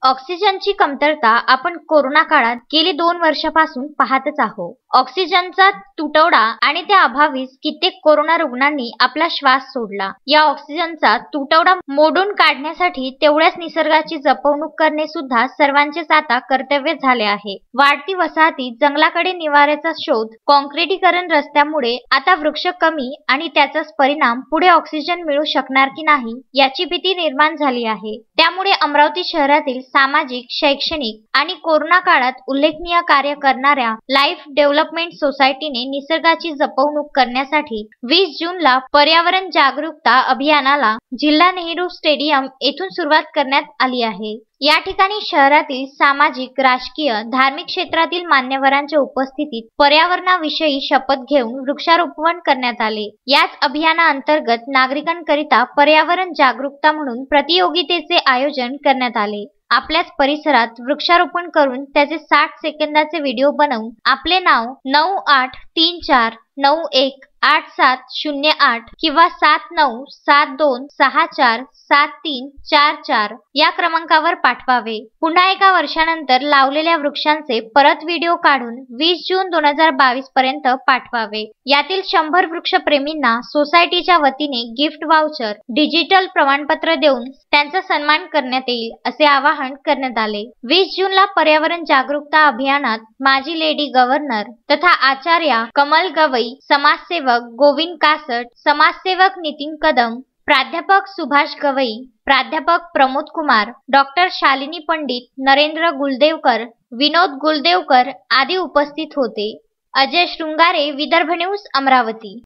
ऑक्सिजनची कमतरता आपण कोरोना काळात गेली 2 वर्षापासून पाहतच आहोत. ऑक्सिजनचा तुटवडा आणि त्या अभावीच कित्येक कोरोना रुग्णांनी आपला श्वास सोडला. या ऑक्सिजनचा तुटवडा मोडून काढण्यासाठी तेवढ्याच निसर्गाची जपवणूक करणे सुद्धा सर्वांचेच आता कर्तव्य झाले आहे. वाढती वसाहती, जंगलाकडे निवाऱ्याचा शोध, काँक्रिटीकरण रस्त्यामुळे आता वृक्ष कमी आणि त्याचाच परिणाम पुढे ऑक्सिजन मिळू शकणार की नाही याची भीती निर्माण झाली आहे. त्यामुळे अमरावती शहरातील सामाजिक, शैक्षणिक आणि कोरोना काळात उल्लेखनीय कार्य करणाऱ्या लाईफ डेव्हलपमेंट सोसायटीने निसर्गाची जपवणूक करण्यासाठी 20 जूनला पर्यावरण जागरूकता अभियानाला जिल्हा नेहरू स्टेडियम येथून सुरुवात करण्यात आली आहे. या ठिकाणी शहरातील सामाजिक, राजकीय, धार्मिक क्षेत्रातील मान्यवरांच्या उपस्थितीत पर्यावरणाविषयी शपथ घेऊन वृक्षारोपण करण्यात आले. याच अभियानाअंतर्गत नागरिकांकरिता पर्यावरण जागरूकता म्हणून प्रतियोगितेचे आयोजन करण्यात आले. आपल्याच परिसरात वृक्षारोपण करून त्याचे 60 सेकंदाचे व्हिडिओ बनवून आपले नाव 9834918708 किंवा 7972647344 या क्रमांकावर पाठवावे. पुन्हा एका वर्षानंतर लावलेल्या वृक्षांचे परत व्हिडिओ काढून 20 जून 2022 पर्यंत पाठवावे. यातील 100 वृक्षप्रेमींना सोसायटीच्या वतीने गिफ्ट वाउचर, डिजिटल प्रमाणपत्र देऊन त्यांचा सन्मान करण्यात येईल असे आवाहन करण्यात आले. 20 जूनला पर्यावरण जागरूकता अभियानात माजी लेडी गव्हर्नर तथा आचार्य कमल गवई, समाजसेवक गोविंद कासट, समाजसेवक नितीन कदम, प्राध्यापक सुभाष गवई, प्राध्यापक प्रमोद कुमार, डॉक्टर शालिनी पंडित, नरेंद्र गुलदेवकर, विनोद गुलदेवकर आदी उपस्थित होते. अजय शृंगारे, विदर्भ न्यूज, अमरावती.